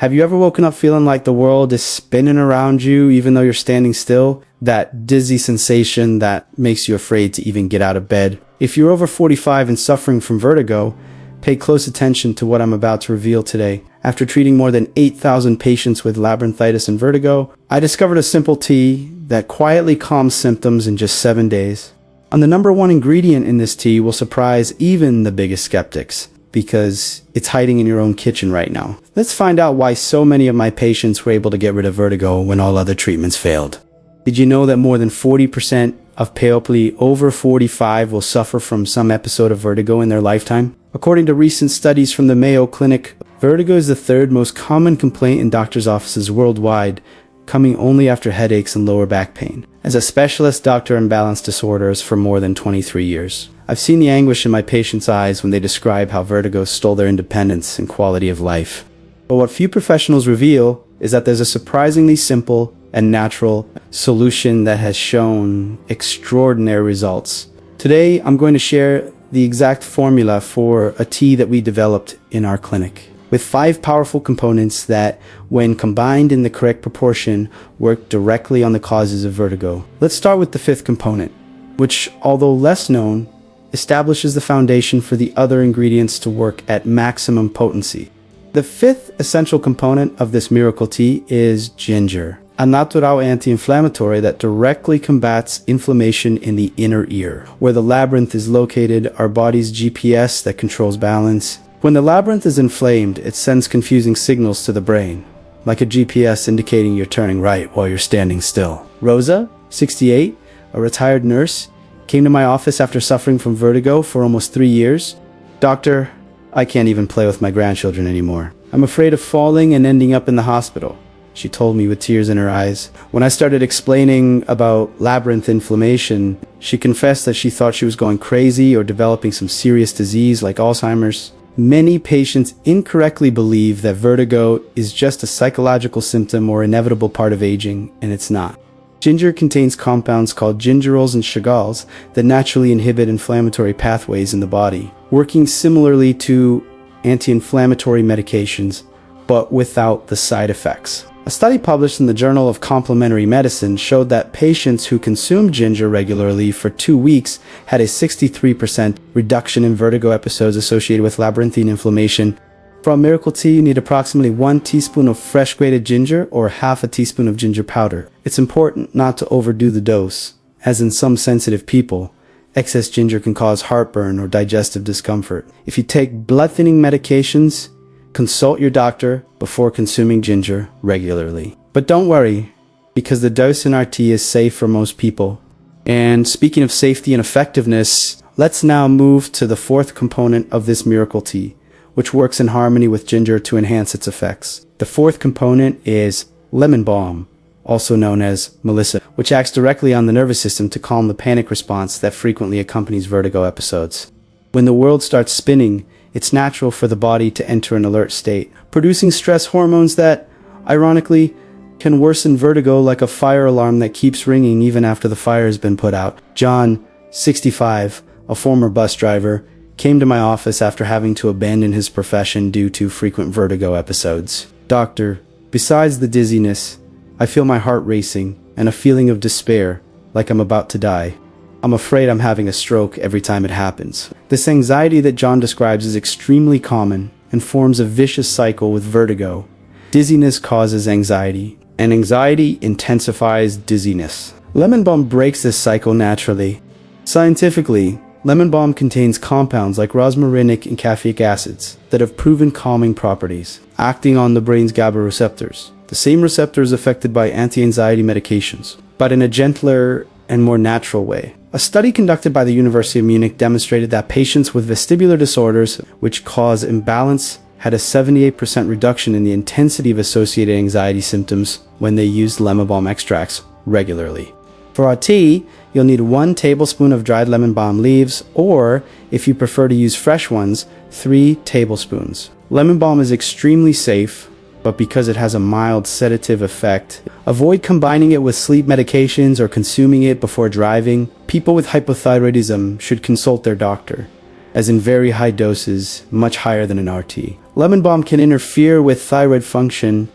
Have you ever woken up feeling like the world is spinning around you even though you're standing still? That dizzy sensation that makes you afraid to even get out of bed. If you're over 45 and suffering from vertigo, pay close attention to what I'm about to reveal today. After treating more than 8,000 patients with labyrinthitis and vertigo, I discovered a simple tea that quietly calms symptoms in just 7 days. And the number one ingredient in this tea will surprise even the biggest skeptics, because it's hiding in your own kitchen right now. Let's find out why so many of my patients were able to get rid of vertigo when all other treatments failed. Did you know that more than 40% of people over 45 will suffer from some episode of vertigo in their lifetime? According to recent studies from the Mayo Clinic, vertigo is the third most common complaint in doctors' offices worldwide, coming only after headaches and lower back pain. As a specialist doctor in imbalance disorders for more than 23 years, I've seen the anguish in my patients' eyes when they describe how vertigo stole their independence and quality of life. But what few professionals reveal is that there's a surprisingly simple and natural solution that has shown extraordinary results. Today, I'm going to share the exact formula for a tea that we developed in our clinic, with 5 powerful components that, when combined in the correct proportion, work directly on the causes of vertigo. Let's start with the 5th component, which, although less known, establishes the foundation for the other ingredients to work at maximum potency. The 5th essential component of this miracle tea is ginger, a natural anti-inflammatory that directly combats inflammation in the inner ear, where the labyrinth is located, our body's GPS that controls balance. When the labyrinth is inflamed, it sends confusing signals to the brain, like a GPS indicating you're turning right while you're standing still. Rosa, 68, a retired nurse, came to my office after suffering from vertigo for almost 3 years. Doctor, I can't even play with my grandchildren anymore. I'm afraid of falling and ending up in the hospital, she told me with tears in her eyes. When I started explaining about labyrinth inflammation, she confessed that she thought she was going crazy or developing some serious disease like Alzheimer's. Many patients incorrectly believe that vertigo is just a psychological symptom or inevitable part of aging, and it's not. Ginger contains compounds called gingerols and chagols that naturally inhibit inflammatory pathways in the body, working similarly to anti-inflammatory medications, but without the side effects. A study published in the Journal of Complementary Medicine showed that patients who consumed ginger regularly for 2 weeks had a 63% reduction in vertigo episodes associated with labyrinthine inflammation. For a miracle tea, you need approximately 1 teaspoon of fresh grated ginger or half a teaspoon of ginger powder. It's important not to overdo the dose, as in some sensitive people, excess ginger can cause heartburn or digestive discomfort. If you take blood-thinning medications, consult your doctor before consuming ginger regularly. But don't worry, because the dose in our tea is safe for most people. And speaking of safety and effectiveness, let's now move to the 4th component of this miracle tea, which works in harmony with ginger to enhance its effects. The 4th component is lemon balm, also known as melissa, which acts directly on the nervous system to calm the panic response that frequently accompanies vertigo episodes. When the world starts spinning, it's natural for the body to enter an alert state, producing stress hormones that, ironically, can worsen vertigo like a fire alarm that keeps ringing even after the fire has been put out. John, 65, a former bus driver, came to my office after having to abandon his profession due to frequent vertigo episodes. Doctor, besides the dizziness, I feel my heart racing and a feeling of despair, like I'm about to die. I'm afraid I'm having a stroke every time it happens. This anxiety that John describes is extremely common and forms a vicious cycle with vertigo. Dizziness causes anxiety, and anxiety intensifies dizziness. Lemon balm breaks this cycle naturally. Scientifically, lemon balm contains compounds like rosmarinic and caffeic acids that have proven calming properties, acting on the brain's GABA receptors, the same receptors affected by anti-anxiety medications, but in a gentler and more natural way. A study conducted by the University of Munich demonstrated that patients with vestibular disorders, which cause imbalance, had a 78% reduction in the intensity of associated anxiety symptoms when they used lemon balm extracts regularly. For our tea, you'll need 1 tablespoon of dried lemon balm leaves, or, if you prefer to use fresh ones, 3 tablespoons. Lemon balm is extremely safe, but because it has a mild sedative effect, avoid combining it with sleep medications or consuming it before driving. People with hypothyroidism should consult their doctor, as in very high doses, much higher than an RT. Lemon balm can interfere with thyroid function.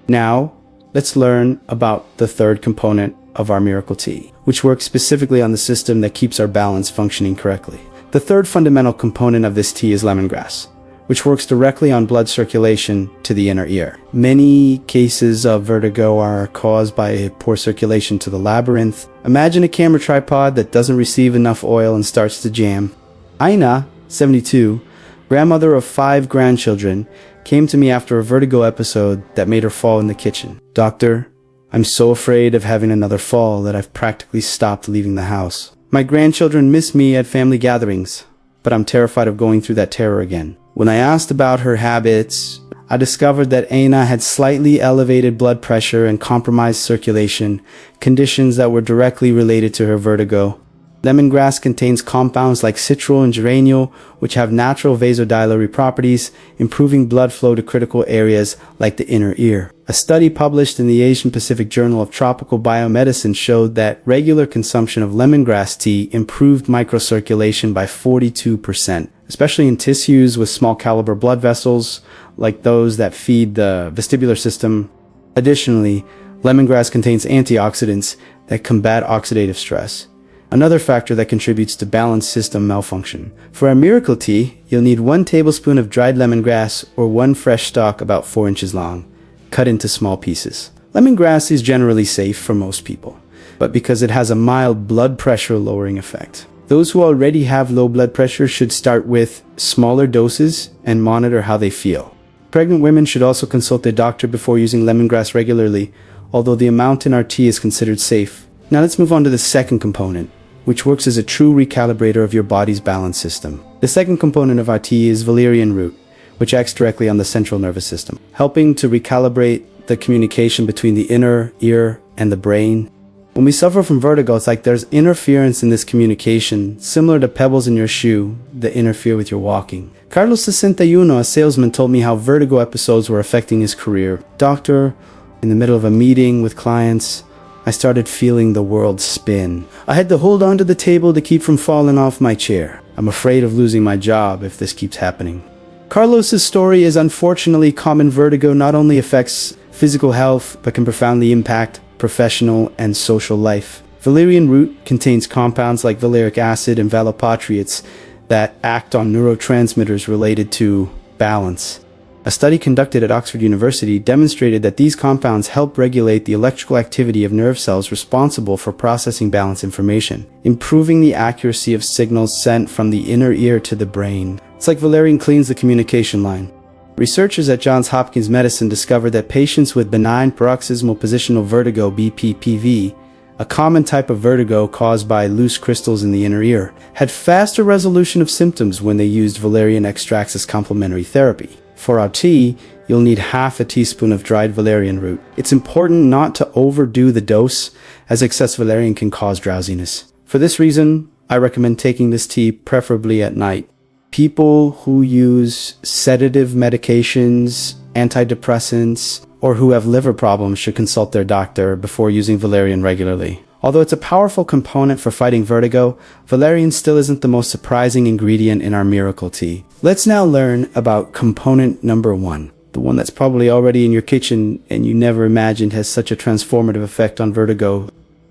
Now, let's learn about the third component of our miracle tea, which works specifically on the system that keeps our balance functioning correctly. The third fundamental component of this tea is lemongrass, which works directly on blood circulation to the inner ear. Many cases of vertigo are caused by poor circulation to the labyrinth. Imagine a camera tripod that doesn't receive enough oil and starts to jam. Aina, 72, grandmother of 5 grandchildren, came to me after a vertigo episode that made her fall in the kitchen. "Doctor, I'm so afraid of having another fall that I've practically stopped leaving the house. My grandchildren miss me at family gatherings, but I'm terrified of going through that terror again." When I asked about her habits, I discovered that Aina had slightly elevated blood pressure and compromised circulation, conditions that were directly related to her vertigo. Lemongrass contains compounds like citrul and geraniol, which have natural vasodilatory properties, improving blood flow to critical areas like the inner ear. A study published in the Asian Pacific Journal of Tropical Biomedicine showed that regular consumption of lemongrass tea improved microcirculation by 42%, especially in tissues with small caliber blood vessels, like those that feed the vestibular system. Additionally, lemongrass contains antioxidants that combat oxidative stress, another factor that contributes to balance system malfunction. For our miracle tea, you'll need 1 tablespoon of dried lemongrass or 1 fresh stalk about 4 inches long, cut into small pieces. Lemongrass is generally safe for most people, but because it has a mild blood pressure lowering effect. Those who already have low blood pressure should start with smaller doses and monitor how they feel. Pregnant women should also consult their doctor before using lemongrass regularly, although the amount in our tea is considered safe. Now let's move on to the second component, which works as a true recalibrator of your body's balance system. The second component of our tea is valerian root, which acts directly on the central nervous system, helping to recalibrate the communication between the inner ear and the brain. When we suffer from vertigo, it's like there's interference in this communication, similar to pebbles in your shoe that interfere with your walking. Carlos 61, a salesman, told me how vertigo episodes were affecting his career. "Doctor, in the middle of a meeting with clients, I started feeling the world spin. I had to hold onto the table to keep from falling off my chair. I'm afraid of losing my job if this keeps happening." Carlos's story is unfortunately common. Vertigo not only affects physical health, but can profoundly impact professional and social life. Valerian root contains compounds like valeric acid and valopatriates that act on neurotransmitters related to balance. A study conducted at Oxford University demonstrated that these compounds help regulate the electrical activity of nerve cells responsible for processing balance information, improving the accuracy of signals sent from the inner ear to the brain. It's like valerian cleans the communication line. Researchers at Johns Hopkins Medicine discovered that patients with benign paroxysmal positional vertigo (BPPV), a common type of vertigo caused by loose crystals in the inner ear, had faster resolution of symptoms when they used valerian extracts as complementary therapy. For our tea, you'll need half a teaspoon of dried valerian root. It's important not to overdo the dose, as excess valerian can cause drowsiness. For this reason, I recommend taking this tea preferably at night. People who use sedative medications, antidepressants, or who have liver problems should consult their doctor before using valerian regularly. Although it's a powerful component for fighting vertigo, valerian still isn't the most surprising ingredient in our miracle tea. Let's now learn about component number 1, the one that's probably already in your kitchen and you never imagined has such a transformative effect on vertigo.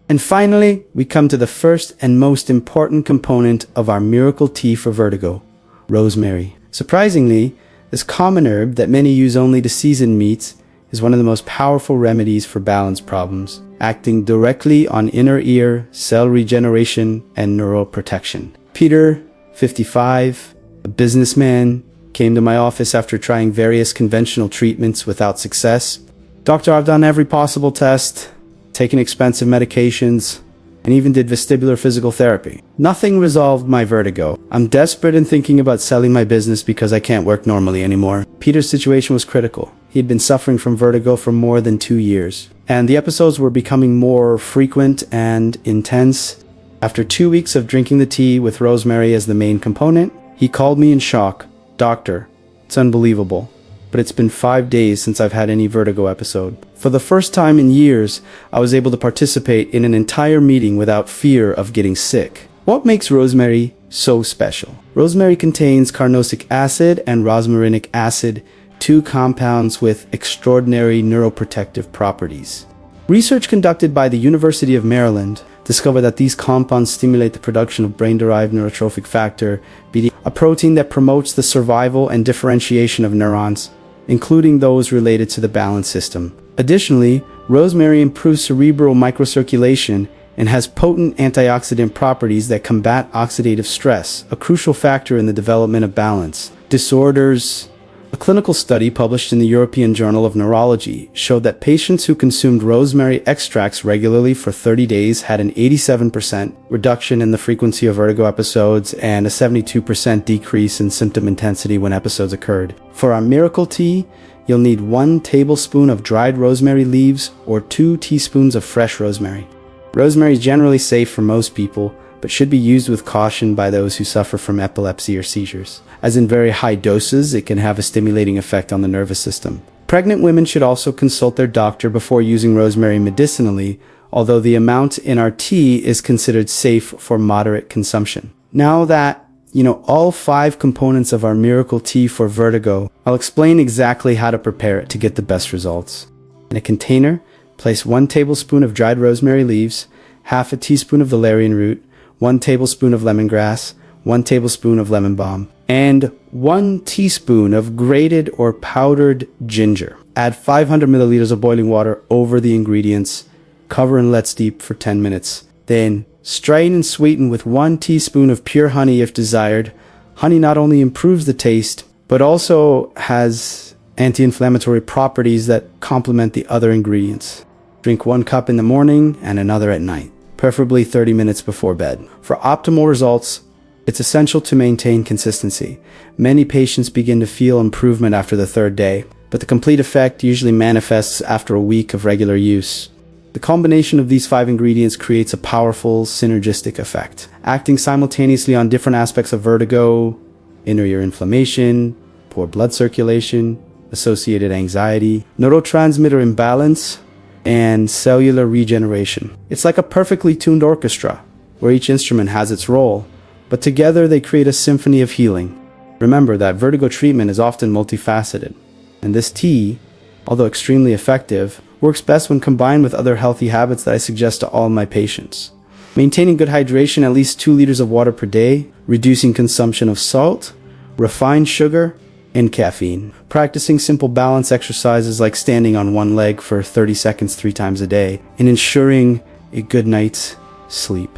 And finally, we come to the first and most important component of our miracle tea for vertigo: rosemary. Surprisingly, this common herb that many use only to season meats is one of the most powerful remedies for balance problems, acting directly on inner ear, cell regeneration, and neural protection. Peter, 55, a businessman, came to my office after trying various conventional treatments without success. "Doctor, I've done every possible test, taken expensive medications, and even did vestibular physical therapy. Nothing resolved my vertigo. I'm desperate and thinking about selling my business because I can't work normally anymore." Peter's situation was critical. He had been suffering from vertigo for more than 2 years, and the episodes were becoming more frequent and intense. After 2 weeks of drinking the tea with rosemary as the main component, he called me in shock. "Doctor, it's unbelievable, but it's been 5 days since I've had any vertigo episode. For the first time in years, I was able to participate in an entire meeting without fear of getting sick." What makes rosemary so special? Rosemary contains carnosic acid and rosmarinic acid, two compounds with extraordinary neuroprotective properties. Research conducted by the University of Maryland discovered that these compounds stimulate the production of brain-derived neurotrophic factor, BD, a protein that promotes the survival and differentiation of neurons, including those related to the balance system. Additionally, rosemary improves cerebral microcirculation and has potent antioxidant properties that combat oxidative stress, a crucial factor in the development of balance disorders. A clinical study published in the European Journal of Neurology showed that patients who consumed rosemary extracts regularly for 30 days had an 87% reduction in the frequency of vertigo episodes and a 72% decrease in symptom intensity when episodes occurred. For our miracle tea, you'll need 1 tablespoon of dried rosemary leaves or 2 teaspoons of fresh rosemary. Rosemary is generally safe for most people, but should be used with caution by those who suffer from epilepsy or seizures. As in very high doses, it can have a stimulating effect on the nervous system. Pregnant women should also consult their doctor before using rosemary medicinally, although the amount in our tea is considered safe for moderate consumption. Now that you know all 5 components of our miracle tea for vertigo, I'll explain exactly how to prepare it to get the best results. In a container, place 1 tablespoon of dried rosemary leaves, half a teaspoon of valerian root, 1 tablespoon of lemongrass, 1 tablespoon of lemon balm, and 1 teaspoon of grated or powdered ginger. Add 500 milliliters of boiling water over the ingredients. Cover and let steep for 10 minutes. Then strain and sweeten with 1 teaspoon of pure honey if desired. Honey not only improves the taste, but also has anti-inflammatory properties that complement the other ingredients. Drink 1 cup in the morning and another at night, preferably 30 minutes before bed. For optimal results, it's essential to maintain consistency. Many patients begin to feel improvement after the 3rd day, but the complete effect usually manifests after a week of regular use. The combination of these 5 ingredients creates a powerful synergistic effect, acting simultaneously on different aspects of vertigo, inner ear inflammation, poor blood circulation, associated anxiety, neurotransmitter imbalance, and cellular regeneration. It's like a perfectly tuned orchestra, where each instrument has its role, but together they create a symphony of healing. Remember that vertigo treatment is often multifaceted, and this tea, although extremely effective, works best when combined with other healthy habits that I suggest to all my patients. Maintaining good hydration, at least 2 liters of water per day, reducing consumption of salt, refined sugar, and caffeine. Practicing simple balance exercises like standing on 1 leg for 30 seconds 3 times a day, and ensuring a good night's sleep.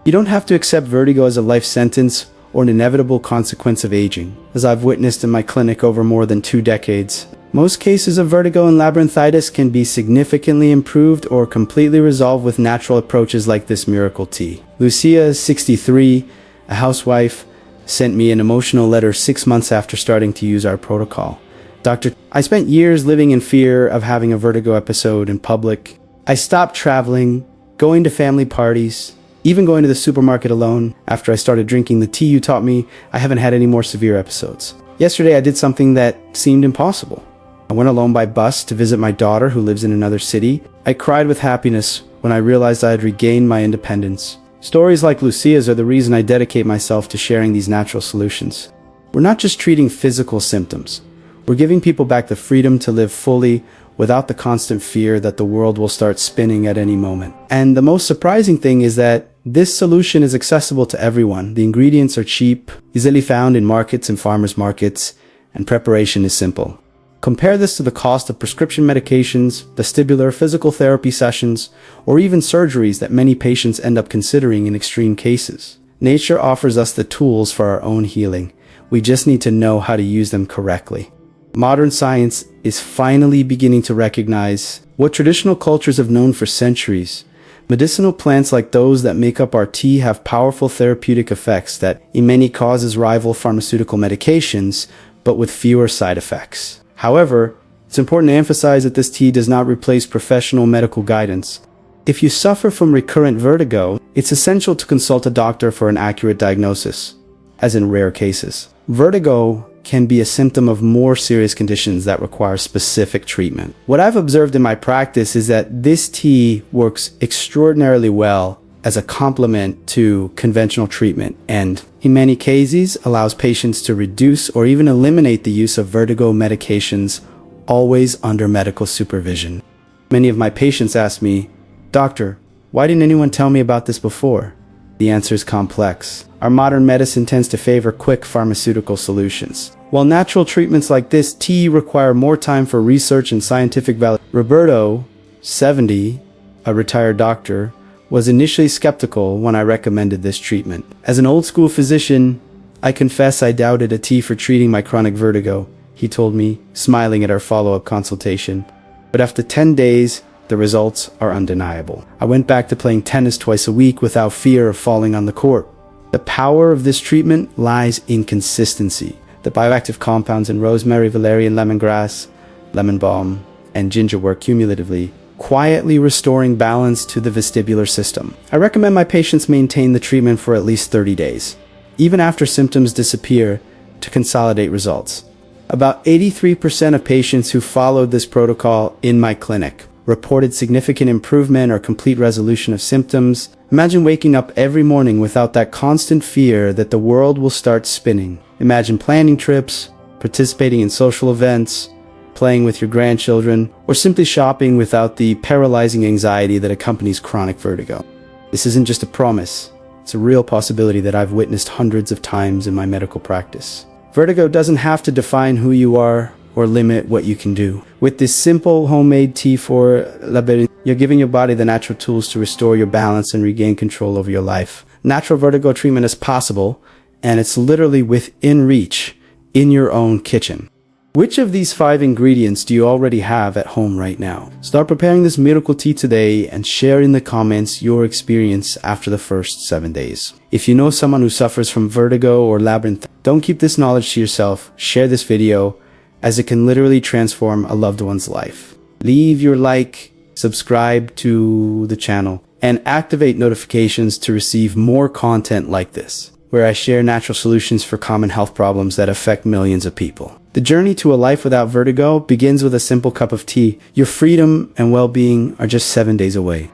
You don't have to accept vertigo as a life sentence or an inevitable consequence of aging, as I've witnessed in my clinic over more than 2 decades. Most cases of vertigo and labyrinthitis can be significantly improved or completely resolved with natural approaches like this miracle tea. Lucia, 63, a housewife, sent me an emotional letter 6 months after starting to use our protocol. Doctor, I spent years living in fear of having a vertigo episode in public. I stopped traveling, going to family parties, even going to the supermarket alone. After I started drinking the tea you taught me, I haven't had any more severe episodes. Yesterday I did something that seemed impossible. I went alone by bus to visit my daughter who lives in another city. I cried with happiness when I realized I had regained my independence. Stories like Lucia's are the reason I dedicate myself to sharing these natural solutions. We're not just treating physical symptoms. We're giving people back the freedom to live fully without the constant fear that the world will start spinning at any moment. And the most surprising thing is that this solution is accessible to everyone. The ingredients are cheap, easily found in markets and farmers markets, and preparation is simple. Compare this to the cost of prescription medications, vestibular physical therapy sessions, or even surgeries that many patients end up considering in extreme cases. Nature offers us the tools for our own healing. We just need to know how to use them correctly. Modern science is finally beginning to recognize what traditional cultures have known for centuries. Medicinal plants like those that make up our tea have powerful therapeutic effects that in many cases rival pharmaceutical medications, but with fewer side effects. However, it's important to emphasize that this tea does not replace professional medical guidance. If you suffer from recurrent vertigo, it's essential to consult a doctor for an accurate diagnosis, as in rare cases. Vertigo can be a symptom of more serious conditions that require specific treatment. What I've observed in my practice is that this tea works extraordinarily well as a complement to conventional treatment, and in many cases allows patients to reduce or even eliminate the use of vertigo medications, always under medical supervision. Many of my patients ask me, "Doctor, why didn't anyone tell me about this before?" The answer is complex. Our modern medicine tends to favor quick pharmaceutical solutions, while natural treatments like this tea require more time for research and scientific validation. Roberto, 70, a retired doctor, was initially skeptical when I recommended this treatment. As an old-school physician, I confess I doubted a tea for treating my chronic vertigo, he told me, smiling at our follow-up consultation. But after 10 days, the results are undeniable. I went back to playing tennis twice a week without fear of falling on the court. The power of this treatment lies in consistency. The bioactive compounds in rosemary, valerian, lemongrass, lemon balm, and ginger work cumulatively, quietly restoring balance to the vestibular system. I recommend my patients maintain the treatment for at least 30 days, even after symptoms disappear, to consolidate results. About 83% of patients who followed this protocol in my clinic reported significant improvement or complete resolution of symptoms. Imagine waking up every morning without that constant fear that the world will start spinning. Imagine planning trips, participating in social events, playing with your grandchildren, or simply shopping without the paralyzing anxiety that accompanies chronic vertigo. This isn't just a promise, it's a real possibility that I've witnessed hundreds of times in my medical practice. Vertigo doesn't have to define who you are or limit what you can do. With this simple homemade tea for labyrinthe, you're giving your body the natural tools to restore your balance and regain control over your life. Natural vertigo treatment is possible, and it's literally within reach in your own kitchen. Which of these 5 ingredients do you already have at home right now? Start preparing this miracle tea today and share in the comments your experience after the first 7 days. If you know someone who suffers from vertigo or labyrinth, don't keep this knowledge to yourself. Share this video, as it can literally transform a loved one's life. Leave your like, subscribe to the channel, and activate notifications to receive more content like this, where I share natural solutions for common health problems that affect millions of people. The journey to a life without vertigo begins with a simple cup of tea. Your freedom and well-being are just 7 days away.